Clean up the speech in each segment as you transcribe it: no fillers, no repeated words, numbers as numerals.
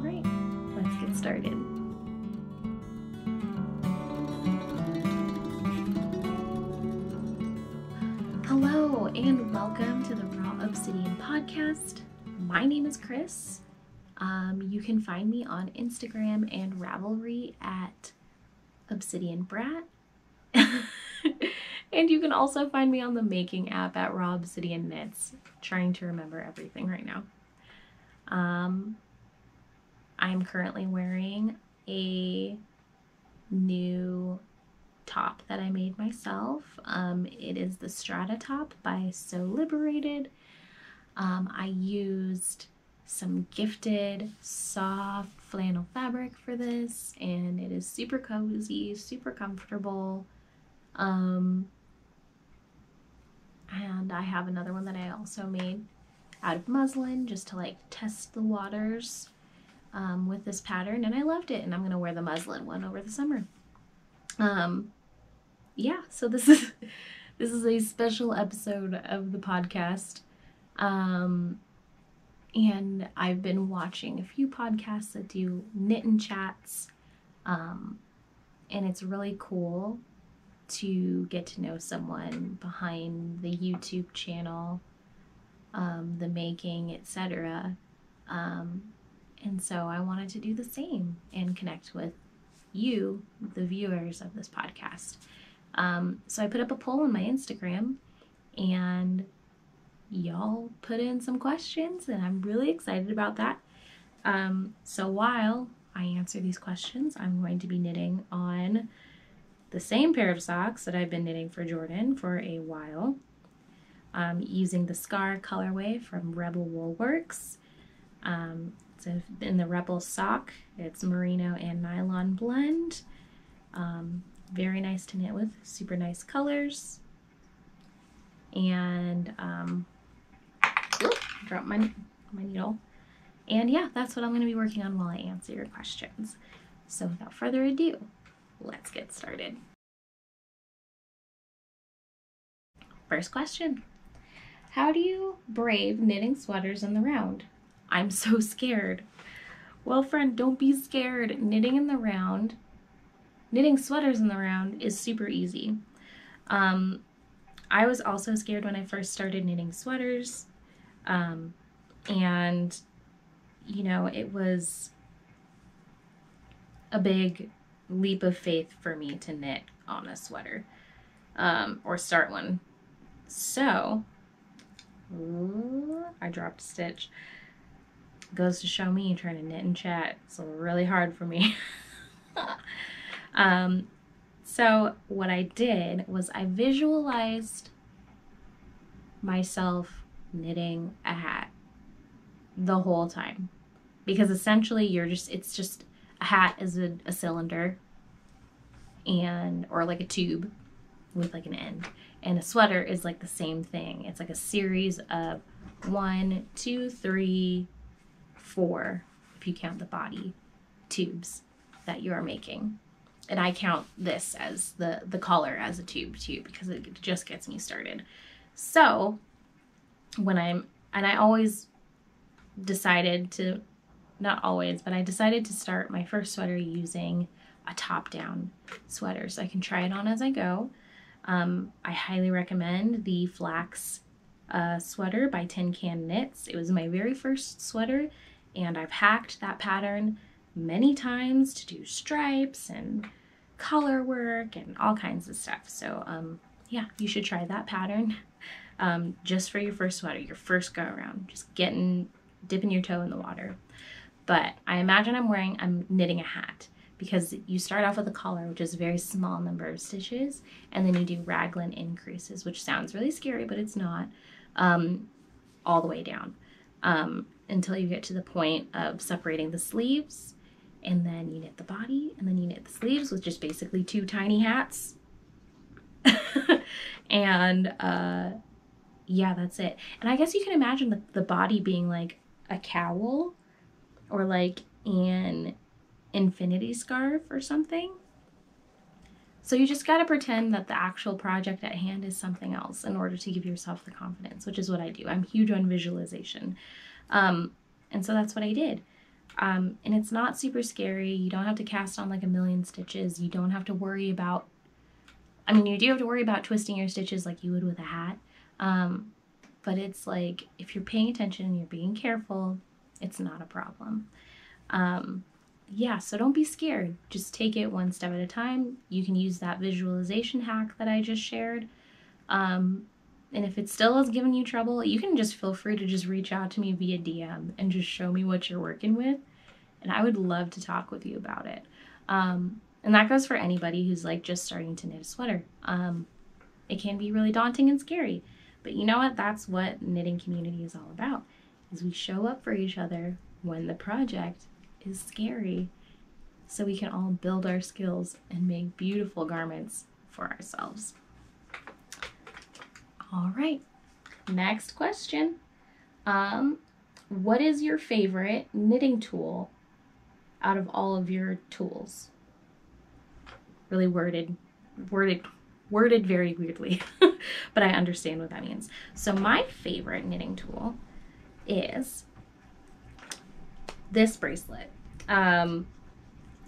right, let's get started. Hello and welcome to the Raw Obsidian Podcast. My name is Kris. You can find me on Instagram and Ravelry at Obsidian Brat. And you can also find me on the making app at Raw Obsidian Knits. Trying to remember everything right now. I'm currently wearing a new top that I made myself. It is the Strata Top by Sew Liberated. I used some gifted soft flannel fabric for this, and it is super cozy, super comfortable. And I have another one that I also made out of muslin just to like test the waters with this pattern, and I loved it, and I'm gonna wear the muslin one over the summer. Yeah, so this is a special episode of the podcast. And I've been watching a few podcasts that do knit-and chats, and it's really cool to get to know someone behind the YouTube channel, the making, etc. And so I wanted to do the same and connect with you, the viewers of this podcast. So I put up a poll on my Instagram, and y'all put in some questions, and I'm really excited about that. So while I answer these questions, I'm going to be knitting on the same pair of socks that I've been knitting for Jordan for a while, using the Scar colorway from Rebel Woolworks. So in the Rebel sock, it's merino and nylon blend. Very nice to knit with, super nice colors. And dropped my needle. And yeah, that's what I'm going to be working on while I answer your questions. So without further ado, let's get started. First question. How do you brave knitting sweaters in the round? I'm so scared. Well, friend, don't be scared. Knitting sweaters in the round is super easy. I was also scared when I first started knitting sweaters. And, you know, it was a big leap of faith for me to knit on a sweater, or start one. So, I dropped a stitch. Goes to show me trying to knit and chat. It's really hard for me. So what I did was I visualized myself knitting a hat the whole time, because essentially it's just a hat is a cylinder, or like a tube with like an end, and a sweater is like the same thing. It's like a series of 1, 2, 3, 4, if you count the body, tubes that you are making. And I count this as the collar as a tube too, because it just gets me started. So I always decided to, not always, but I decided to start my first sweater using a top-down sweater, so I can try it on as I go. I highly recommend the Flax sweater by Tin Can Knits. It was my very first sweater, and I've hacked that pattern many times to do stripes and color work and all kinds of stuff. So yeah, you should try that pattern just for your first sweater, your first go around, just dipping your toe in the water. But I imagine I'm knitting a hat, because you start off with a collar, which is a very small number of stitches, and then you do raglan increases, which sounds really scary, but it's not, all the way down, until you get to the point of separating the sleeves, and then you knit the body, and then you knit the sleeves with just basically 2 tiny hats. And yeah, that's it. And I guess you can imagine the body being like a cowl, or like an infinity scarf or something. So you just got to pretend that the actual project at hand is something else in order to give yourself the confidence, which is what I do. I'm huge on visualization. And so that's what I did. And it's not super scary. You don't have to cast on like a million stitches. You don't have to worry about, I mean, you do have to worry about twisting your stitches like you would with a hat. But it's like, if you're paying attention and you're being careful, it's not a problem. Yeah, so don't be scared. Just take it one step at a time. You can use that visualization hack that I just shared. And if it still is giving you trouble, you can just feel free to just reach out to me via DM and just show me what you're working with. And I would love to talk with you about it. And that goes for anybody who's like just starting to knit a sweater. It can be really daunting and scary, but you know what? That's what knitting community is all about, is we show up for each other when the project is scary, so we can all build our skills and make beautiful garments for ourselves. All right, next question. What is your favorite knitting tool out of all of your tools? Really worded very weirdly, but I understand what that means. So my favorite knitting tool is this bracelet.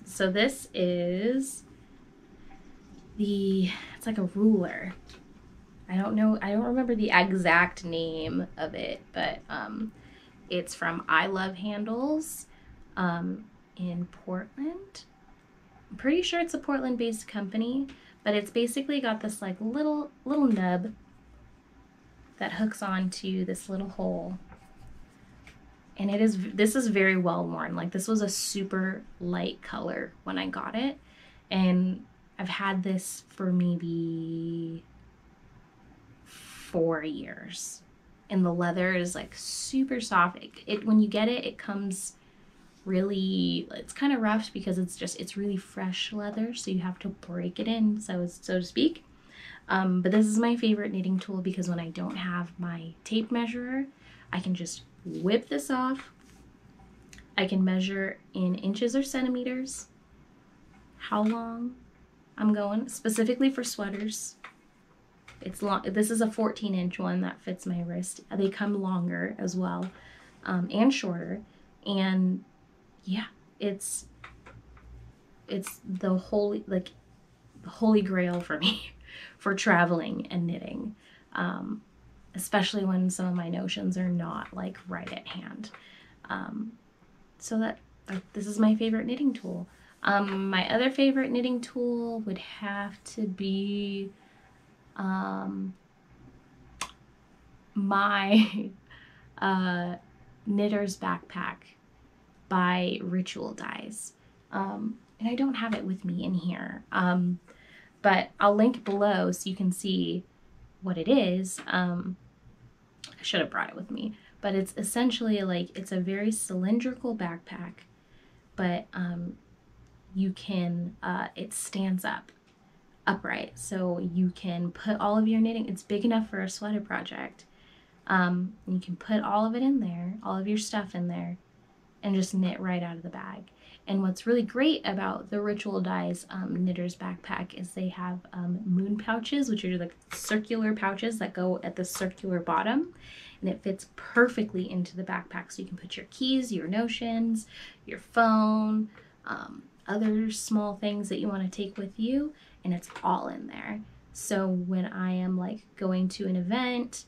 So this is it's like a ruler. I don't remember the exact name of it, but it's from Ilovehandles in Portland. I'm pretty sure it's a Portland-based company, but it's basically got this like little nub that hooks onto this little hole. And this is very well worn. Like, this was a super light color when I got it. And I've had this for maybe 4 years. And the leather is like super soft. When you get it, it comes really, it's kind of rough because it's really fresh leather. So you have to break it in, so to speak. But this is my favorite knitting tool because when I don't have my tape measurer, I can just whip this off. I can measure in inches or centimeters how long I'm going, specifically for sweaters. It's long. This is a 14-inch one that fits my wrist. They come longer as well, and shorter. And yeah, it's the holy grail for me for traveling and knitting. Especially when some of my notions are not like right at hand. So this is my favorite knitting tool. My other favorite knitting tool would have to be my Knitter's Backpack by Ritual Dyes. And I don't have it with me in here, but I'll link below so you can see what it is. I should have brought it with me, but it's essentially like, it's a very cylindrical backpack, but you can, it stands upright, so you can put all of your knitting. It's big enough for a sweater project. You can put all of it in there, all of your stuff in there, and just knit right out of the bag. And what's really great about the Ritual Dyes Knitter's Backpack is they have moon pouches, which are like circular pouches that go at the circular bottom, and it fits perfectly into the backpack. So you can put your keys, your notions, your phone, other small things that you want to take with you, and it's all in there. So when I am like going to an event,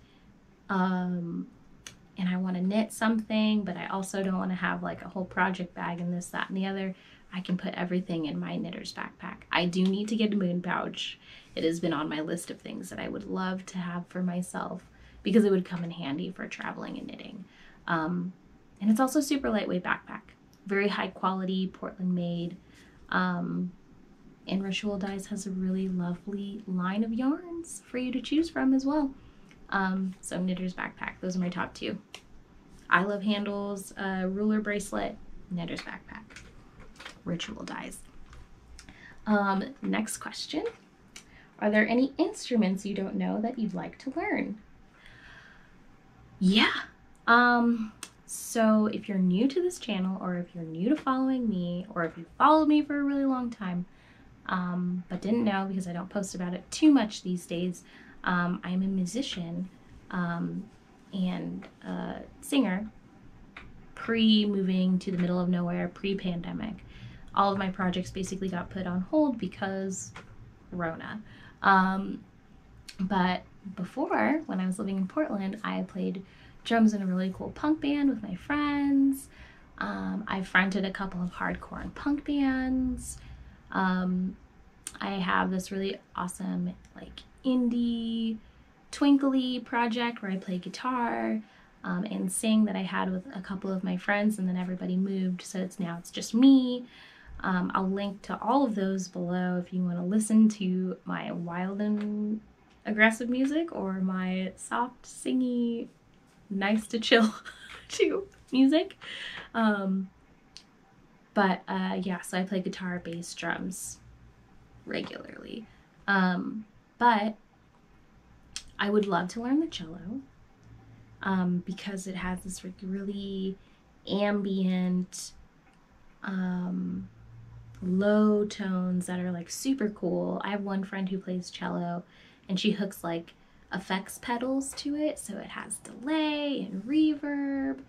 and I want to knit something, but I also don't want to have like a whole project bag and this, that, and the other, I can put everything in my Knitter's Backpack. I do need to get a moon pouch. It has been on my list of things that I would love to have for myself because it would come in handy for traveling and knitting. And it's also super lightweight backpack, very high quality, Portland made. And Ritual Dyes has a really lovely line of yarns for you to choose from as well. So Knitter's Backpack, those are my top two. Ilovehandles, ruler bracelet, Knitter's Backpack, Ritual Dyes. Next question. Are there any instruments you don't know that you'd like to learn? Yeah. So if you're new to this channel, or if you're new to following me, or if you followed me for a really long time, but didn't know because I don't post about it too much these days, I'm a musician and singer, pre-moving to the middle of nowhere, pre-pandemic. All of my projects basically got put on hold because Rona. But before, when I was living in Portland, I played drums in a really cool punk band with my friends. I fronted a couple of hardcore and punk bands. I have this really awesome like indie twinkly project where I play guitar and sing that I had with a couple of my friends, and then everybody moved, so it's just me. I'll link to all of those below if you want to listen to my wild and aggressive music or my soft, singy, nice to chill to music. Yeah, so I play guitar, bass, drums regularly. But I would love to learn the cello because it has this really ambient, low tones that are like super cool. I have one friend who plays cello and she hooks like effects pedals to it, so it has delay and reverb,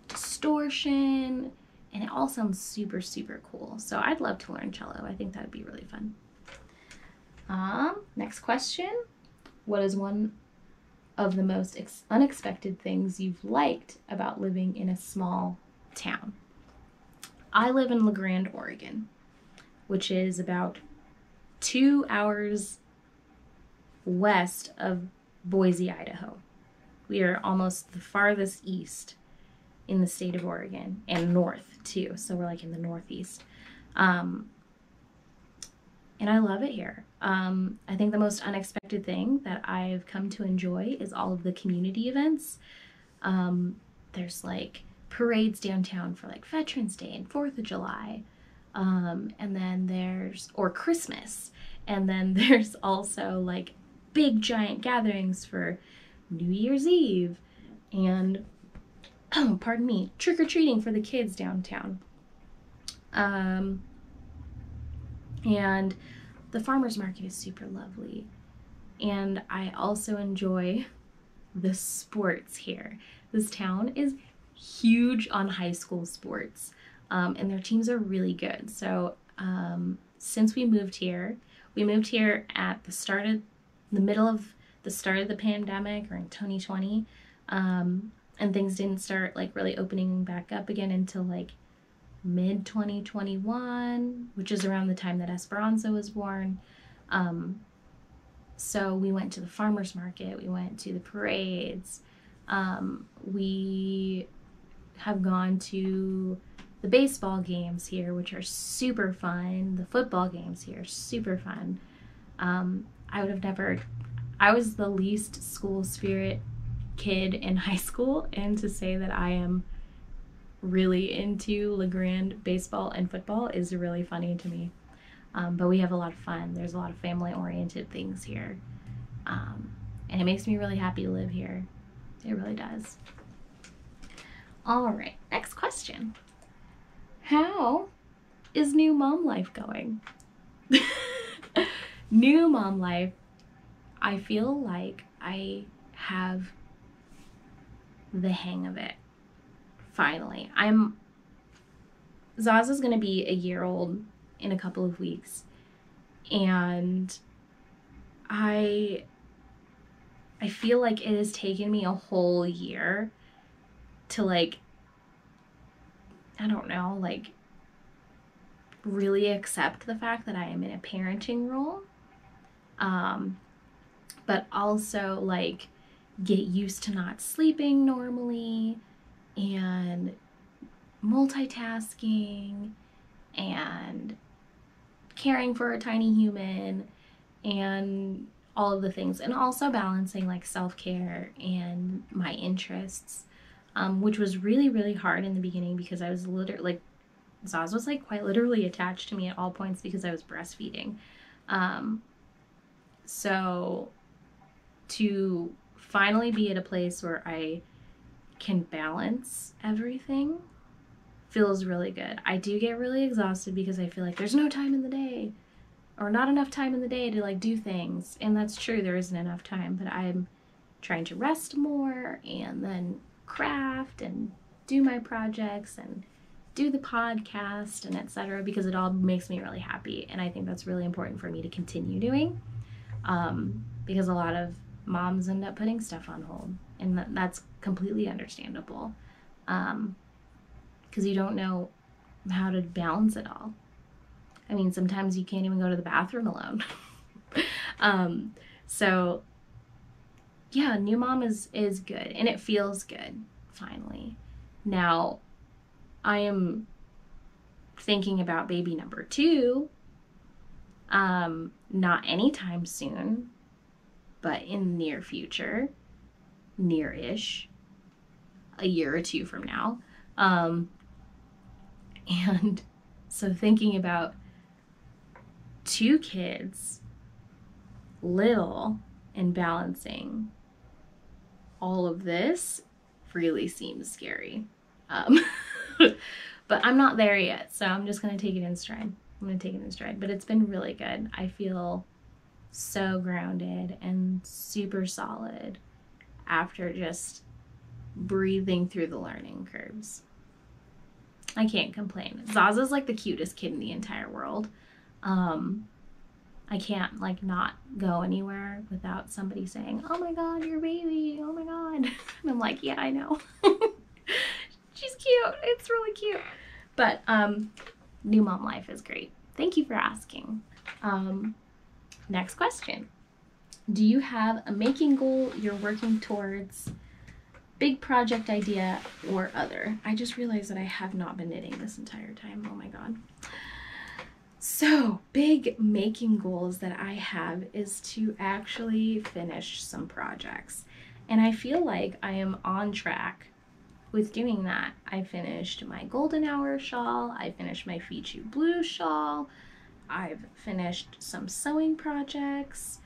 distortion, and it all sounds super, super cool. So I'd love to learn cello. I think that would be really fun. Next question. What is one of the most unexpected things you've liked about living in a small town? I live in La Grande, Oregon, which is about 2 hours west of Boise, Idaho. We are almost the farthest east in the state of Oregon, and north too, so we're like in the northeast. And I love it here. I think the most unexpected thing that I've come to enjoy is all of the community events. There's like parades downtown for like Veterans Day and 4th of July. And then or Christmas. And then there's also like big giant gatherings for New Year's Eve and, pardon me, trick-or-treating for the kids downtown. And the farmer's market is super lovely. And I also enjoy the sports here. This town is huge on high school sports, and their teams are really good. So since we moved here at the middle of the start of the pandemic, or in 2020, and things didn't start like really opening back up again until like mid 2021, which is around the time that Esperanza was born. So we went to the farmer's market, we went to the parades, we have gone to the baseball games here, which are super fun. The football games here are super fun. I was the least school spirit kid in high school, and to say that I am really into La Grande baseball and football is really funny to me. But we have a lot of fun. There's a lot of family-oriented things here. And it makes me really happy to live here. It really does. All right, next question. How is new mom life going? New mom life, I feel like I have the hang of it. Finally. Zaza's gonna be a year old in a couple of weeks, and I feel like it has taken me a whole year to like, I don't know, like really accept the fact that I am in a parenting role, but also like get used to not sleeping normally and multitasking and caring for a tiny human and all of the things, and also balancing like self-care and my interests, which was really, really hard in the beginning because I was literally like, Zaz was like quite literally attached to me at all points because I was breastfeeding. So to finally be at a place where I can balance everything feels really good. I do get really exhausted because I feel like there's no time in the day, or not enough time in the day to like do things, and that's true, there isn't enough time, but I'm trying to rest more and then craft and do my projects and do the podcast and etc., because it all makes me really happy. And I think that's really important for me to continue doing, because a lot of moms end up putting stuff on hold, and that's completely understandable, because you don't know how to balance it all. I mean, sometimes you can't even go to the bathroom alone. So yeah, new mom is good, and it feels good, finally. Now, I am thinking about baby number 2, not anytime soon, but in the near future, near-ish, a year or 2 from now. And so thinking about 2 kids, little, and balancing all of this really seems scary. But I'm not there yet, so I'm just going to take it in stride. But it's been really good. I feel so grounded and super solid after just breathing through the learning curves. I can't complain. Zaza's like the cutest kid in the entire world. I can't like not go anywhere without somebody saying, "Oh my God, your baby, oh my God." And I'm like, yeah, I know. She's cute. It's really cute. But new mom life is great. Thank you for asking. Next question. Do you have a making goal you're working towards? Big project idea or other? I just realized that I have not been knitting this entire time. Oh my God. So, big making goals that I have is to actually finish some projects. And I feel like I am on track with doing that. I finished my golden hour shawl. I finished my Fichu blue shawl. I've finished some sewing projects.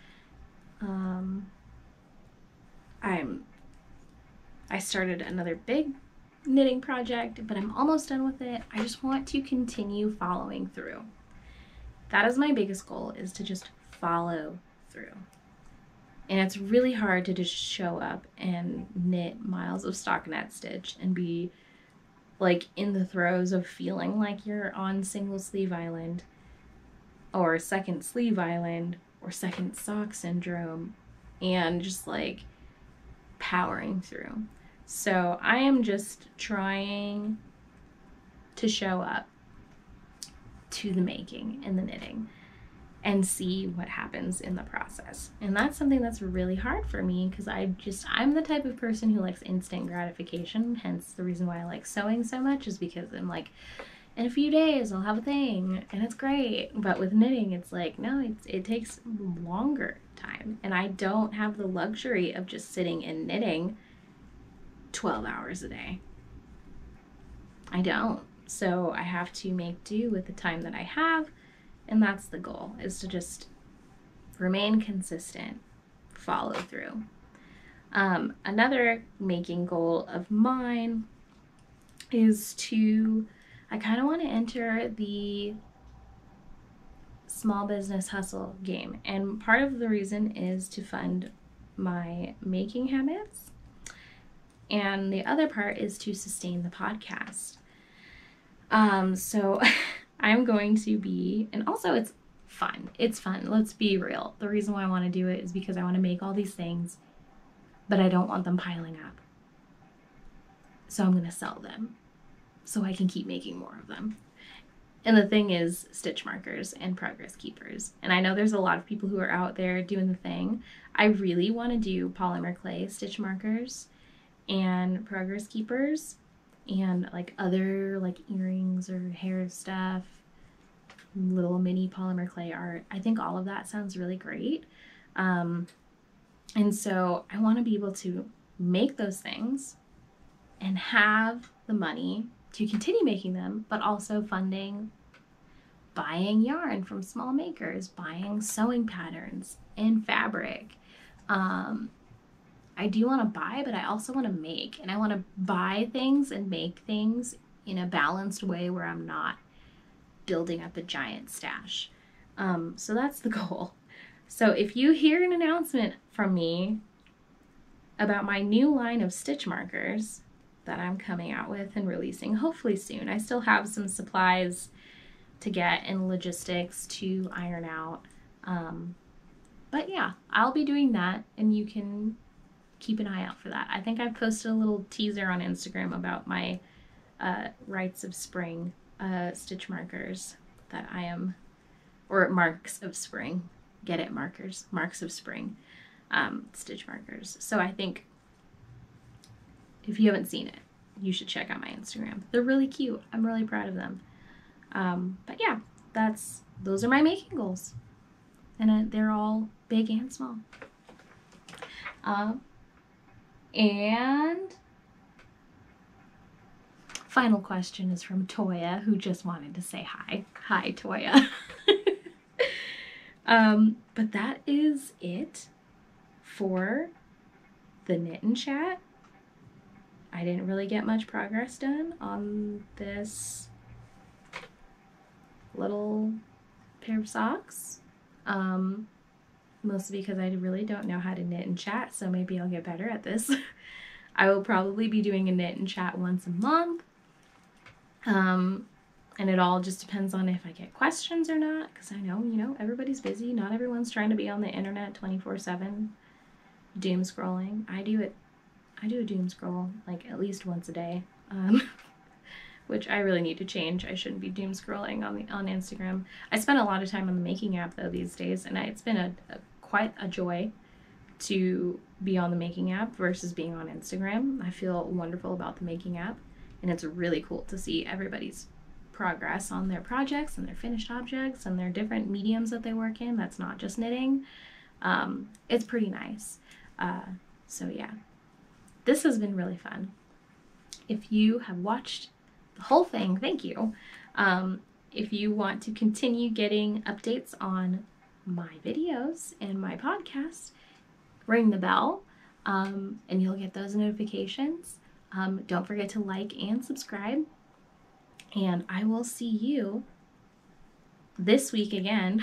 I started another big knitting project, but I'm almost done with it. I just want to continue following through. That is my biggest goal, is to just follow through. And it's really hard to just show up and knit miles of stockinette stitch and be like in the throes of feeling like you're on single sleeve island or second sleeve island or second sock syndrome and just like powering through. So I am just trying to show up to the making and the knitting and see what happens in the process. And that's something that's really hard for me, because I'm the type of person who likes instant gratification. Hence the reason why I like sewing so much, is because I'm like, in a few days I'll have a thing and it's great. But with knitting, it's like, no, it takes longer time. And I don't have the luxury of just sitting and knitting 12 hours a day. I don't. So I have to make do with the time that I have, and that's the goal, is to just remain consistent, follow through. Another making goal of mine is I kind of want to enter the small business hustle game, and part of the reason is to fund my making habits, and the other part is to sustain the podcast. So I'm going to be, and also it's fun. It's fun. Let's be real. The reason why I want to do it is because I want to make all these things, but I don't want them piling up. So I'm going to sell them so I can keep making more of them. And the thing is stitch markers and progress keepers. And I know there's a lot of people who are out there doing the thing. I really want to do polymer clay stitch markers and progress keepers, and like other like earrings or hair stuff, little mini polymer clay art. I think all of that sounds really great. And so I want to be able to make those things and have the money to continue making them, but also funding buying yarn from small makers, buying sewing patterns and fabric. I do want to buy, but I also want to make, and I want to buy things and make things in a balanced way where I'm not building up a giant stash. So that's the goal. So if you hear an announcement from me about my new line of stitch markers that I'm coming out with and releasing hopefully soon. I still have some supplies to get and logistics to iron out. But yeah, I'll be doing that, and you can keep an eye out for that. I think I've posted a little teaser on Instagram about my Rites of Spring stitch markers that I am, or marks of spring. Get it, markers, marks of spring stitch markers. So I think if you haven't seen it, you should check out my Instagram. They're really cute. I'm really proud of them. But yeah, those are my making goals, and they're all big and small. And final question is from Toya, who just wanted to say hi. Hi, Toya. But that is it for the knit and chat. I didn't really get much progress done on this little pair of socks. Mostly because I really don't know how to knit and chat, so maybe I'll get better at this. I will probably be doing a knit and chat once a month. And it all just depends on if I get questions or not, because I know, everybody's busy. Not everyone's trying to be on the internet 24/7 doom scrolling. I do a doom scroll like at least once a day, which I really need to change. I shouldn't be doom scrolling on Instagram. I spend a lot of time on the Making app though these days, and it's been quite a joy to be on the Making app versus being on Instagram. I feel wonderful about the Making app, and it's really cool to see everybody's progress on their projects and their finished objects and their different mediums that they work in. That's not just knitting. It's pretty nice. So yeah, this has been really fun. If you have watched the whole thing, thank you. If you want to continue getting updates on my videos and my podcast, ring the bell, and you'll get those notifications. Don't forget to like and subscribe, and I will see you this week again,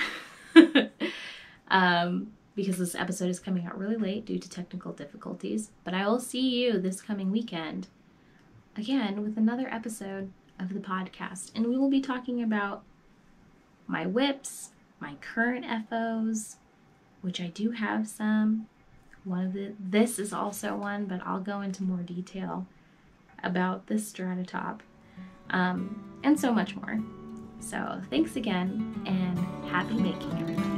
because this episode is coming out really late due to technical difficulties, but I will see you this coming weekend again with another episode of the podcast, and we will be talking about my whips, my current FOs, which I do have some. This is also one, but I'll go into more detail about this Strata Top, and so much more. So thanks again, and happy making, everybody.